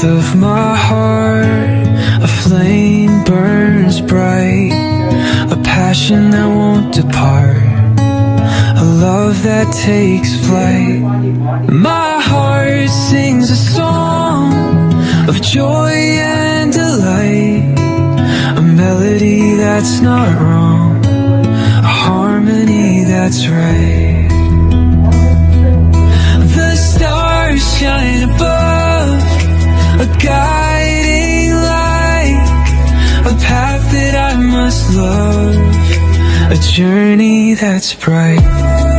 of my heart, a flame burns bright, a passion that won't depart, a love that takes flight. My heart sings a song of joy and delight, a melody that's not wrong, a harmony that's right. The stars shine above, a guiding light, a path that I must love, a journey that's bright.